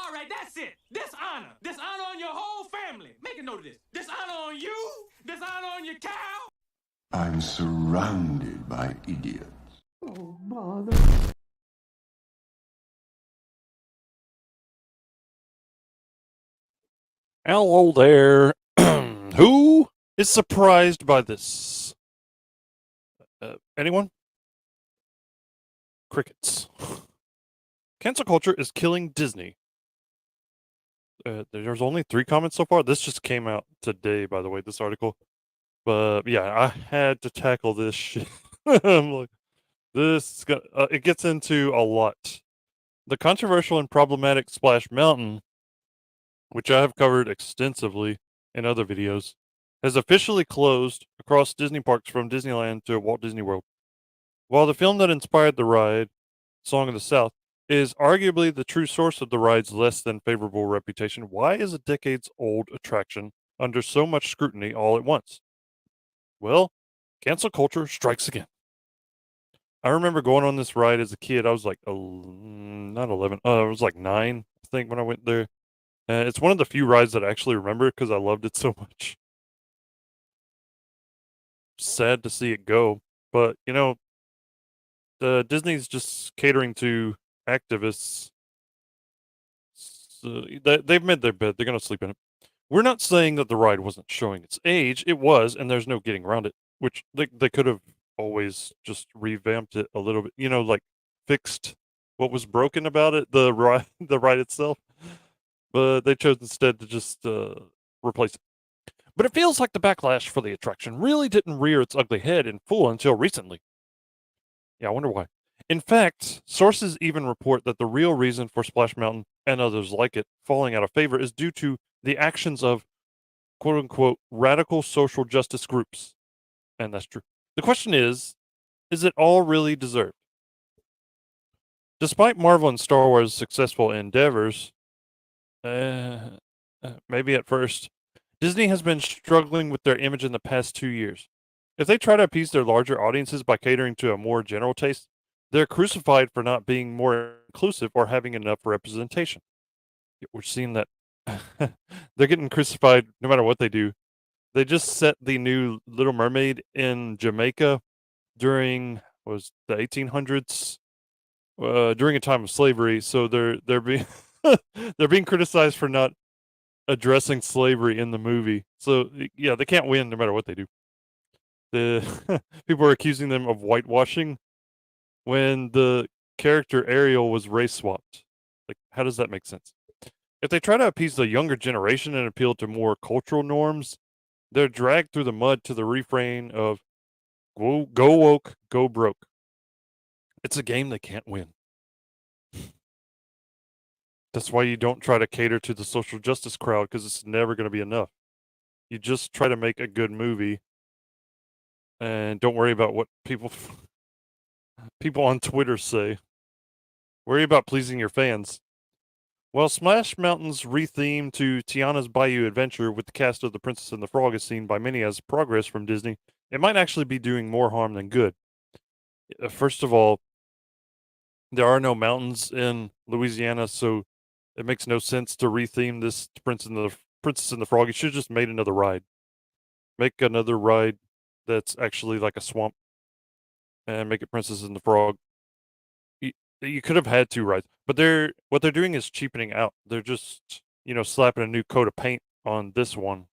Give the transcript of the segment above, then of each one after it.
All right, that's it. Dishonor. Dishonor on your whole family. Make a note of this. Dishonor on you. Dishonor on your cow. I'm surrounded by idiots. Oh, bother. Hello there. Who is surprised by this? Anyone? Crickets. Cancel culture is killing Disney. There's only 3 comments so far. This just came out today, by the way, this article. But yeah, I had to tackle this shit. I'm like, it gets into a lot. The controversial and problematic Splash Mountain, which I have covered extensively in other videos, has officially closed across Disney parks from Disneyland to Walt Disney World. While the film that inspired the ride, Song of the South, is arguably the true source of the ride's less than favorable reputation, why is a decades-old attraction under so much scrutiny all at once? Well, cancel culture strikes again. I remember going on this ride as a kid. I was like, not 11. I was like 9, I think, when I went there. And it's one of the few rides that I actually remember because I loved it so much. Sad to see it go, but you know, Disney's just catering to activists. So they've made their bed. They're gonna sleep in it. We're not saying that the ride wasn't showing its age. It was, and there's no getting around it. Which they could have always just revamped it a little bit. You know, like fixed what was broken about it, the ride itself. But they chose instead to just replace it. But it feels like the backlash for the attraction really didn't rear its ugly head in full until recently. Yeah, I wonder why. In fact, sources even report that the real reason for Splash Mountain and others like it falling out of favor is due to the actions of quote unquote radical social justice groups. And that's true. The question is it all really deserved? Despite Marvel and Star Wars' successful endeavors, maybe at first, Disney has been struggling with their image in the past 2 years. If they try to appease their larger audiences by catering to a more general taste, they're crucified for not being more inclusive or having enough representation. We're seeing that they're getting crucified no matter what they do. They just set the new Little Mermaid in Jamaica during the 1800s, during a time of slavery. So they're being they're being criticized for not addressing slavery in the movie. So yeah, they can't win no matter what they do. The people are accusing them of whitewashing when the character Ariel was race swapped. Like, how does that make sense? If they try to appease the younger generation and appeal to more cultural norms, they're dragged through the mud to the refrain of go woke, go broke. It's a game they can't win. That's why you don't try to cater to the social justice crowd, because it's never going to be enough. You just try to make a good movie and don't worry about what people on Twitter say. Worry about pleasing your fans. While Splash Mountain's retheme to Tiana's Bayou Adventure with the cast of The Princess and the Frog is seen by many as progress from Disney, it might actually be doing more harm than good. First of all, there are no mountains in Louisiana, so it makes no sense to retheme this to Princess and the Frog. You should have just made another ride. Make another ride that's actually like a swamp and make it Princess and the Frog. You could have had 2 rides, but what they're doing is cheapening out. They're just, slapping a new coat of paint on this one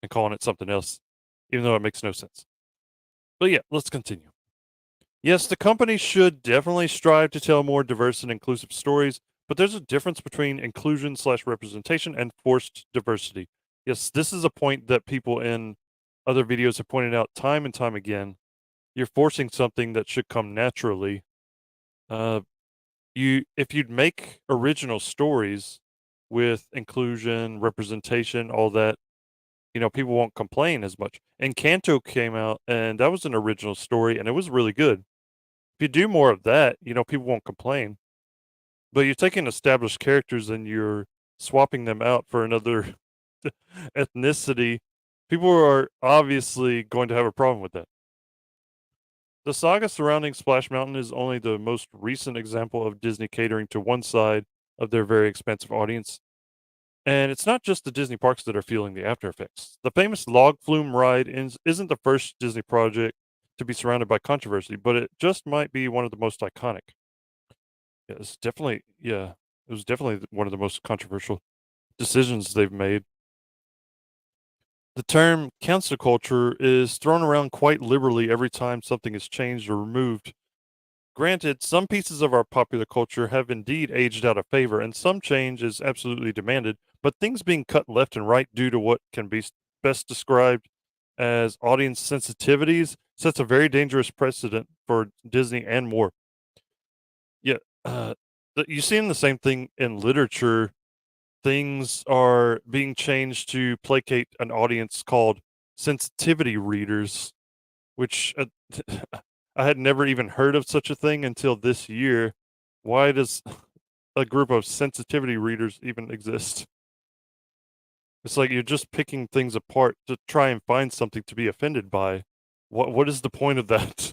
and calling it something else, even though it makes no sense. But yeah, let's continue. Yes, the company should definitely strive to tell more diverse and inclusive stories, but there's a difference between inclusion/representation and forced diversity. Yes, this is a point that people in other videos have pointed out time and time again. You're forcing something that should come naturally. If you'd make original stories with inclusion, representation, all that, people won't complain as much. And Kanto came out, and that was an original story, and it was really good. If you do more of that, people won't complain. But you're taking established characters and you're swapping them out for another ethnicity. People are obviously going to have a problem with that. The saga surrounding Splash Mountain is only the most recent example of Disney catering to one side of their very expansive audience. And it's not just the Disney parks that are feeling the after effects. The famous log flume ride isn't the first Disney project to be surrounded by controversy, but it just might be one of the most iconic. It was definitely one of the most controversial decisions they've made. The term cancel culture is thrown around quite liberally every time something is changed or removed. Granted, some pieces of our popular culture have indeed aged out of favor, and some change is absolutely demanded, but things being cut left and right due to what can be best described as audience sensitivities sets a very dangerous precedent for Disney and more. Yeah, you see the same thing in literature. Things are being changed to placate an audience called sensitivity readers, which I had never even heard of such a thing until this year. Why does a group of sensitivity readers even exist? It's like you're just picking things apart to try and find something to be offended by. What is the point of that?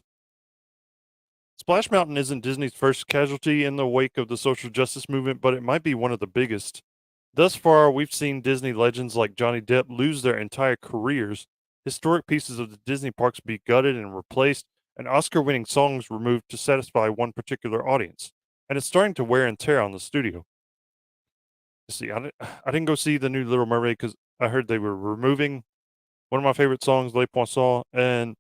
Splash Mountain isn't Disney's first casualty in the wake of the social justice movement, but it might be one of the biggest. Thus far, we've seen Disney legends like Johnny Depp lose their entire careers, historic pieces of the Disney parks be gutted and replaced, and Oscar-winning songs removed to satisfy one particular audience. And it's starting to wear and tear on the studio. See, I didn't go see the new Little Mermaid because I heard they were removing one of my favorite songs, Les Poissons, and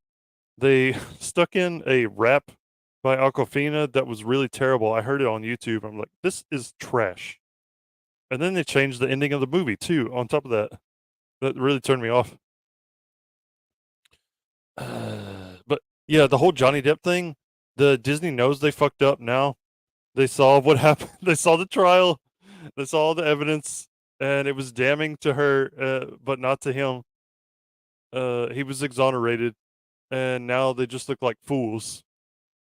they stuck in a rap by Aquafina that was really terrible. I heard it on YouTube. I'm like, this is trash. And then they changed the ending of the movie too. On top of that, that really turned me off. But yeah, the whole Johnny Depp thing. The Disney knows they fucked up now. They saw what happened. They saw the trial. They saw all the evidence, and it was damning to her, but not to him. He was exonerated, and now they just look like fools.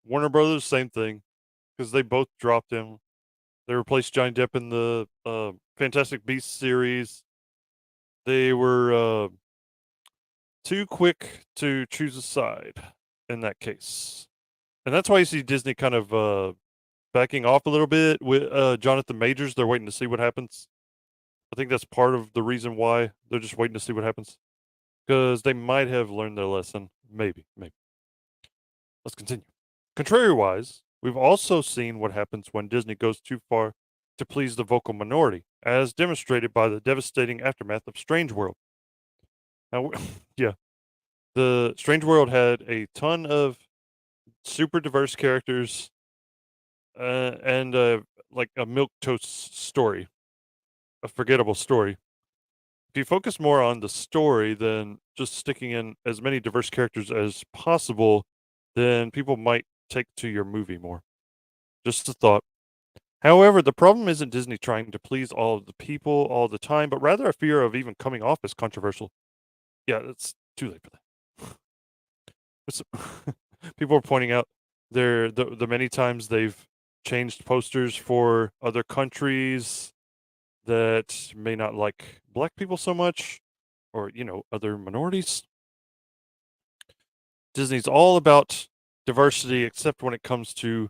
Warner Brothers, same thing, because they both dropped him. They replaced Johnny Depp in the Fantastic Beasts series. They were too quick to choose a side in that case. And that's why you see Disney kind of backing off a little bit with Jonathan Majors. They're waiting to see what happens. I think that's part of the reason why they're just waiting to see what happens. Because they might have learned their lesson. Maybe. Let's continue. Contrary-wise, we've also seen what happens when Disney goes too far to please the vocal minority, as demonstrated by the devastating aftermath of Strange World. Now, yeah, the Strange World had a ton of super diverse characters and like a milquetoast story, a forgettable story. If you focus more on the story than just sticking in as many diverse characters as possible, then people might take to your movie more. Just a thought. However, the problem isn't Disney trying to please all of the people all the time, but rather a fear of even coming off as controversial. Yeah, it's too late for that. People are pointing out the many times they've changed posters for other countries that may not like black people so much, or other minorities. Disney's all about diversity, except when it comes to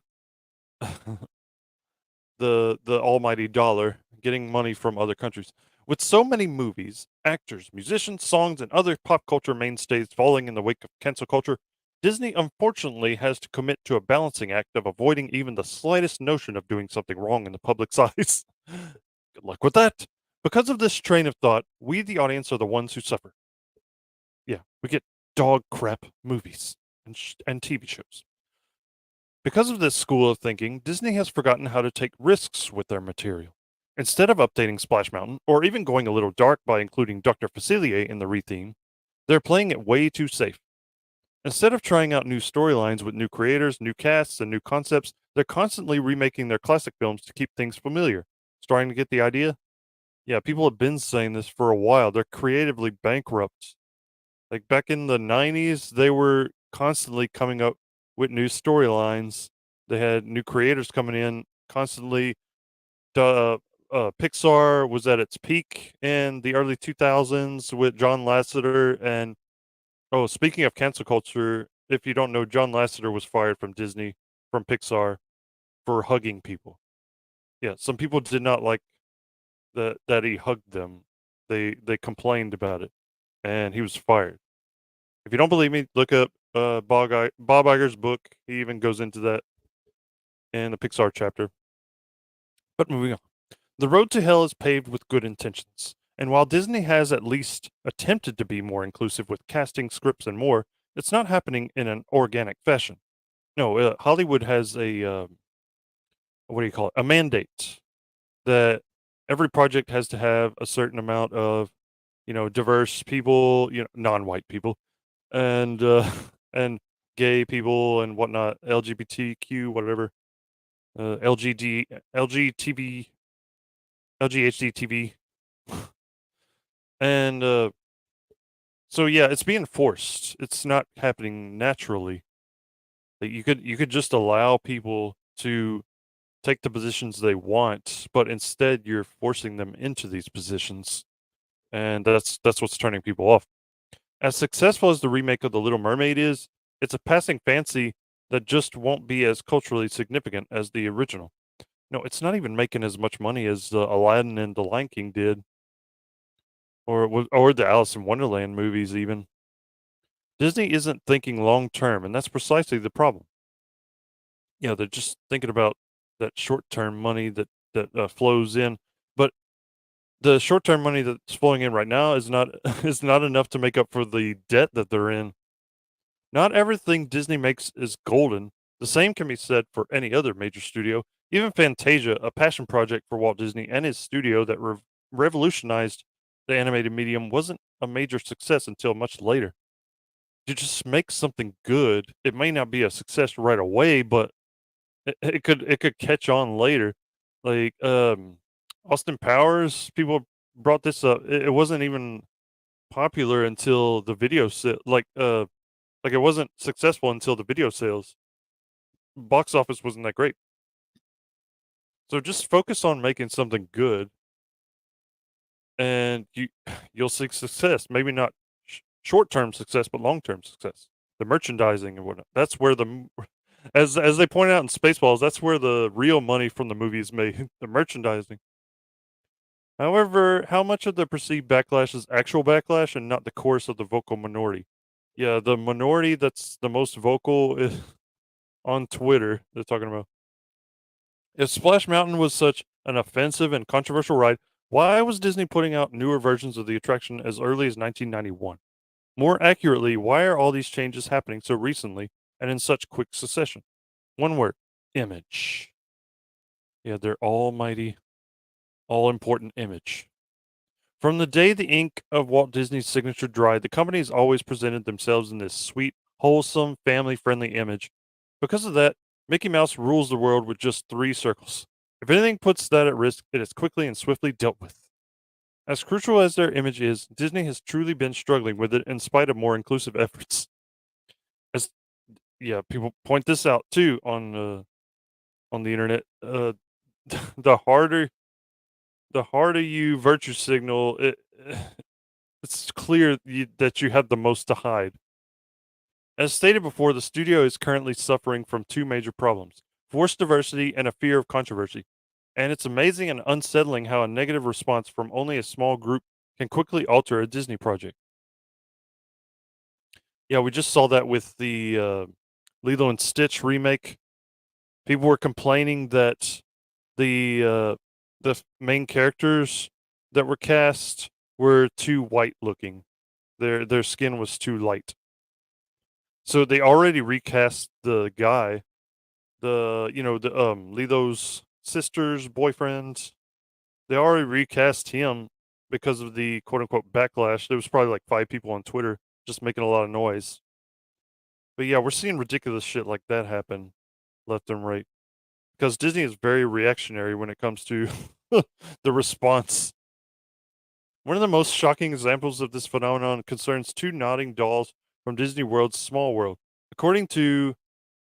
the almighty dollar, getting money from other countries. With so many movies, actors, musicians, songs, and other pop culture mainstays falling in the wake of cancel culture, Disney unfortunately has to commit to a balancing act of avoiding even the slightest notion of doing something wrong in the public's eyes. Good luck with that. Because of this train of thought, we, the audience, are the ones who suffer. Yeah, we get dog crap movies and TV shows. Because of this school of thinking, Disney has forgotten how to take risks with their material. Instead of updating Splash Mountain, or even going a little dark by including Dr. Facilier in the retheme, they're playing it way too safe. Instead of trying out new storylines with new creators, new casts, and new concepts, they're constantly remaking their classic films to keep things familiar. Starting to get the idea? Yeah, people have been saying this for a while. They're creatively bankrupt. Like back in the 90s, they were constantly coming up with new storylines. They had new creators coming in constantly. Pixar was at its peak in the early 2000s with John Lasseter. And speaking of cancel culture, if you don't know, John Lasseter was fired from Disney, from Pixar, for hugging people. Yeah, some people did not like that he hugged them. They complained about it, and he was fired. If you don't believe me, look up Bob Iger's book. He even goes into that in the Pixar chapter. But moving on. The road to hell is paved with good intentions. And while Disney has at least attempted to be more inclusive with casting, scripts, and more, it's not happening in an organic fashion. No, Hollywood has a what do you call it? A mandate that every project has to have a certain amount of, diverse people, non-white people, and and gay people and whatnot, LGBTQ, whatever, LGD, LGTV, LGHDTV, and so yeah, it's being forced. It's not happening naturally. Like you could just allow people to take the positions they want, but instead you're forcing them into these positions, and that's what's turning people off. As successful as the remake of The Little Mermaid is, it's a passing fancy that just won't be as culturally significant as the original. No, it's not even making as much money as Aladdin and The Lion King did, or the Alice in Wonderland movies even. Disney isn't thinking long term, and that's precisely the problem. They're just thinking about that short term money that flows in, but the short term money that's flowing in right now is not is not enough to make up for the debt that they're in. Not everything Disney makes is golden. The same can be said for any other major studio. Even Fantasia, a passion project for Walt Disney and his studio that revolutionized the animated medium, wasn't a major success until much later. You just make something good. It may not be a success right away, but it could catch on later. Like Austin Powers, people brought this up. It wasn't even popular until the video like it wasn't successful until the video sales. Box office wasn't that great. So just focus on making something good, and you'll see success. Maybe not short-term success, but long-term success. The merchandising and whatnot. That's where as they point out in Spaceballs, that's where the real money from the movie is made. The merchandising. However, how much of the perceived backlash is actual backlash and not the chorus of the vocal minority? Yeah, the minority that's the most vocal is on Twitter. They're talking about. If Splash Mountain was such an offensive and controversial ride, why was Disney putting out newer versions of the attraction as early as 1991? More accurately, why are all these changes happening so recently and in such quick succession? One word: image. Yeah, their almighty, all-important image. From the day the ink of Walt Disney's signature dried, the company has always presented themselves in this sweet, wholesome, family-friendly image. Because of that, Mickey Mouse rules the world with just 3 circles. If anything puts that at risk, it is quickly and swiftly dealt with. As crucial as their image is, Disney has truly been struggling with it in spite of more inclusive efforts. As people point this out too on the internet. The harder you virtue signal, it's clear that you have the most to hide. As stated before, the studio is currently suffering from 2 major problems: forced diversity and a fear of controversy. And it's amazing and unsettling how a negative response from only a small group can quickly alter a Disney project. Yeah, we just saw that with the Lilo and Stitch remake. People were complaining that the main characters that were cast were too white looking. Their skin was too light. So they already recast the guy, the Lilo's sister's boyfriend. They already recast him because of the quote unquote backlash. There was probably like 5 people on Twitter just making a lot of noise. But yeah, we're seeing ridiculous shit like that happen left and right. Because Disney is very reactionary when it comes to the response. One of the most shocking examples of this phenomenon concerns 2 nodding dolls from Disney World's Small World. According to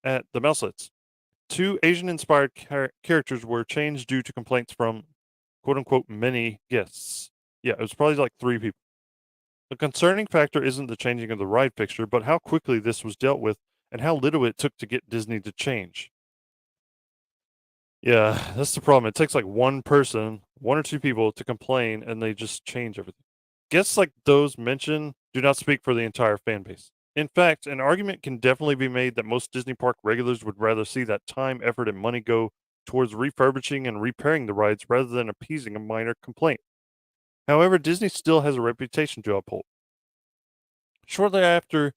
at the Mouselets, 2 Asian-inspired characters were changed due to complaints from quote-unquote many guests. Yeah, it was probably like 3 people. The concerning factor isn't the changing of the ride fixture, but how quickly this was dealt with and how little it took to get Disney to change. Yeah, that's the problem. It takes like one person, one or two people to complain, and they just change everything. Guests like those mentioned do not speak for the entire fan base. In fact, an argument can definitely be made that most Disney park regulars would rather see that time, effort, and money go towards refurbishing and repairing the rides rather than appeasing a minor complaint. However, Disney still has a reputation to uphold. Shortly after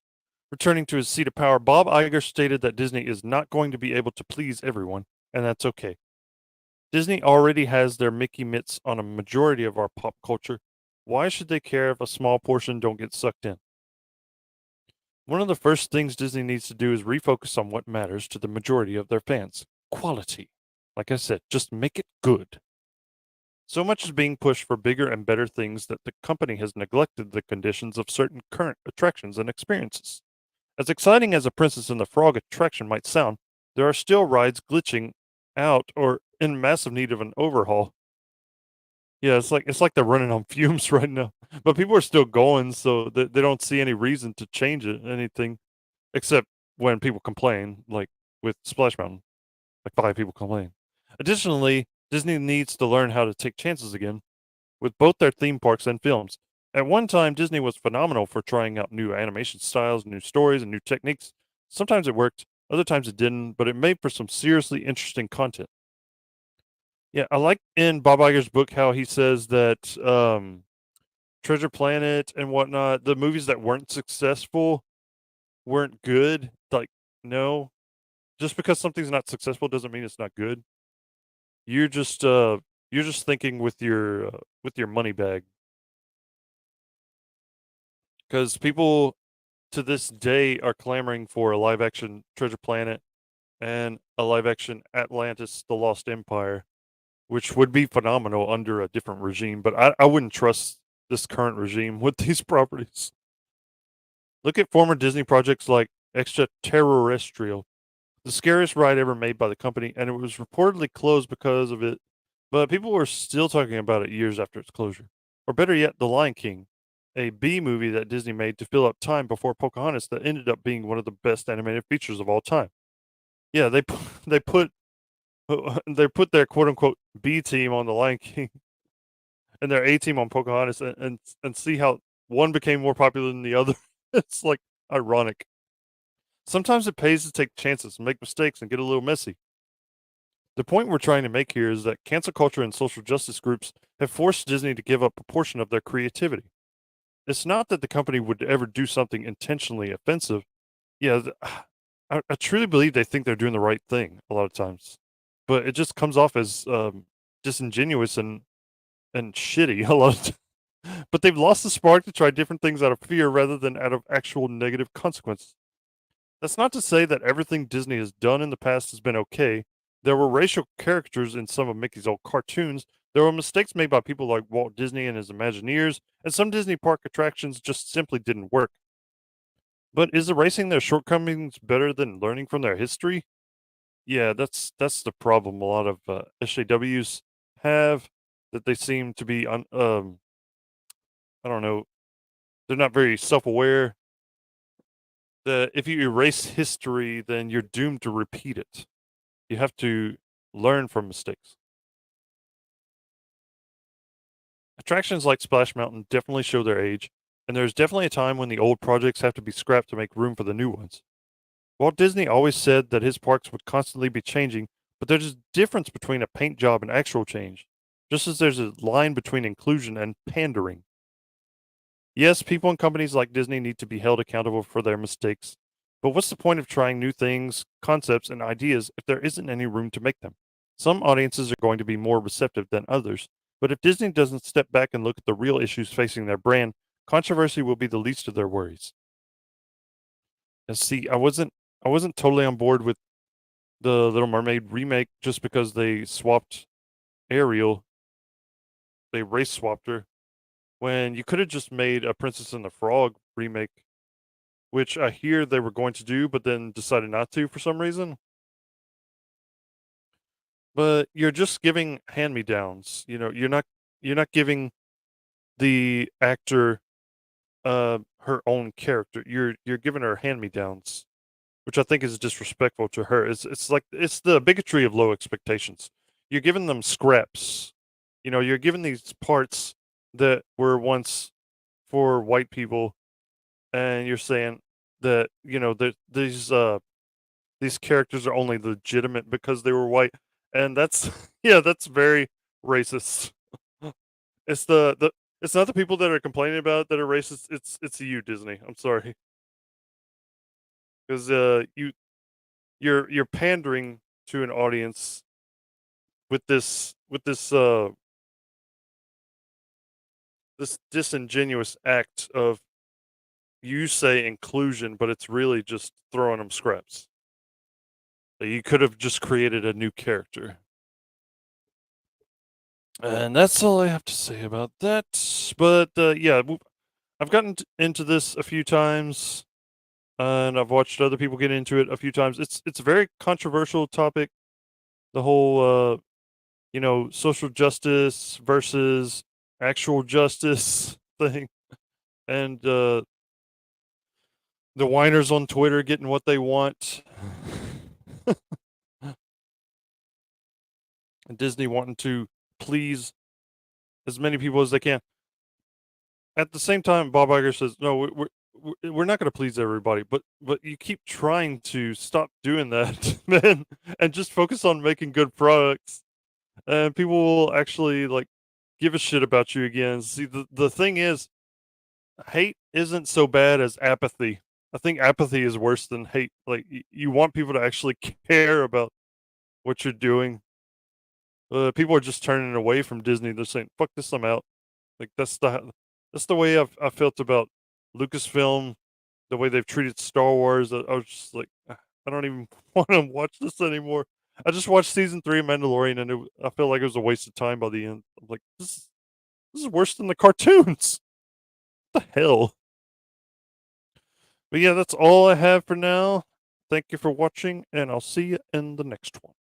returning to his seat of power, Bob Iger stated that Disney is not going to be able to please everyone, and that's okay. Disney already has their Mickey mitts on a majority of our pop culture. Why should they care if a small portion don't get sucked in? One of the first things Disney needs to do is refocus on what matters to the majority of their fans: quality. Like I said, just make it good. So much is being pushed for bigger and better things that the company has neglected the conditions of certain current attractions and experiences. As exciting as a Princess and the Frog attraction might sound, there are still rides glitching out or in massive need of an overhaul. Yeah, it's like they're running on fumes right now. But people are still going, so they don't see any reason to change it, anything, except when people complain, like with Splash Mountain. Like 5 people complain. Additionally, Disney needs to learn how to take chances again with both their theme parks and films. At one time, Disney was phenomenal for trying out new animation styles, new stories, and new techniques. Sometimes it worked, other times it didn't, but it made for some seriously interesting content. Yeah, I like in Bob Iger's book how he says that Treasure Planet and whatnot, the movies that weren't successful weren't good. Like, no, just because something's not successful doesn't mean it's not good. You're just thinking with your money bag. Because people to this day are clamoring for a live action Treasure Planet and a live action Atlantis: The Lost Empire, which would be phenomenal under a different regime. But I wouldn't trust this current regime with these properties. Look at former Disney projects like Extraterrestrial, the scariest ride ever made by the company, and it was reportedly closed because of it, but people were still talking about it years after its closure. Or better yet, The Lion King, a B movie that Disney made to fill up time before Pocahontas that ended up being one of the best animated features of all time. Yeah, they put they put their quote unquote B team on The Lion King and their A team on Pocahontas, and see how one became more popular than the other. It's like ironic. Sometimes it pays to take chances, make mistakes, and get a little messy. The point we're trying to make here is that cancel culture and social justice groups have forced Disney to give up a portion of their creativity. It's not that the company would ever do something intentionally offensive. Yeah, I truly believe they think they're doing the right thing a lot of times, but it just comes off as disingenuous and shitty a lot of times. But they've lost the spark to try different things out of fear rather than out of actual negative consequences. That's not to say that everything Disney has done in the past has been okay. There were racial characters in some of Mickey's old cartoons. There were mistakes made by people like Walt Disney and his Imagineers, and some Disney park attractions just simply didn't work. But is erasing their shortcomings better than learning from their history? Yeah, that's the problem a lot of SJWs have, that they seem to be I don't know, they're not very self-aware. That if you erase history, then you're doomed to repeat it. You have to learn from mistakes. Attractions like Splash Mountain definitely show their age, and there's definitely a time when the old projects have to be scrapped to make room for the new ones. Walt Disney always said that his parks would constantly be changing, but there's a difference between a paint job and actual change, just as there's a line between inclusion and pandering. Yes, people and companies like Disney need to be held accountable for their mistakes, but what's the point of trying new things, concepts, and ideas if there isn't any room to make them? Some audiences are going to be more receptive than others, but if Disney doesn't step back and look at the real issues facing their brand, controversy will be the least of their worries. And see, I wasn't totally on board with the Little Mermaid remake just because they swapped Ariel, they race swapped her, when you could have just made a Princess and the Frog remake, which I hear they were going to do, but then decided not to for some reason. But you're just giving hand-me-downs. You're not giving the actor her own character. You're giving her hand-me-downs, which I think is disrespectful to her. It's like it's the bigotry of low expectations. you're giving them scraps. You know, you're giving these parts that were once for white people, and you're saying that, you know, that these characters are only legitimate because they were white, and that's yeah, that's very racist. It's the it's not the people that are complaining about it that are racist. It's you, Disney. I'm sorry, because you're pandering to an audience with this disingenuous act of, you say inclusion, but it's really just throwing them scraps. You could have just created a new character. And that's all I have to say about that. But yeah, I've gotten into this a few times, and I've watched other people get into it a few times. It's a very controversial topic. The whole you know, social justice versus actual justice thing, and the whiners on Twitter getting what they want, and Disney wanting to please as many people as they can. At the same time, Bob Iger says, "No, we're not going to please everybody, but you keep trying to stop doing that, man, and just focus on making good products, and people will actually like give a shit about you again." See, the thing is, hate isn't so bad as apathy. I think apathy is worse than hate. Like you want people to actually care about what you're doing. People are just turning away from Disney. They're saying, "Fuck this, I'm out." Like that's the way I felt about Lucasfilm, the way they've treated Star Wars. I was just like, I don't even want to watch this anymore. I just watched season 3 of Mandalorian, and I felt like it was a waste of time by the end. I'm like, this is worse than the cartoons. What the hell? But yeah, that's all I have for now. Thank you for watching, and I'll see you in the next one.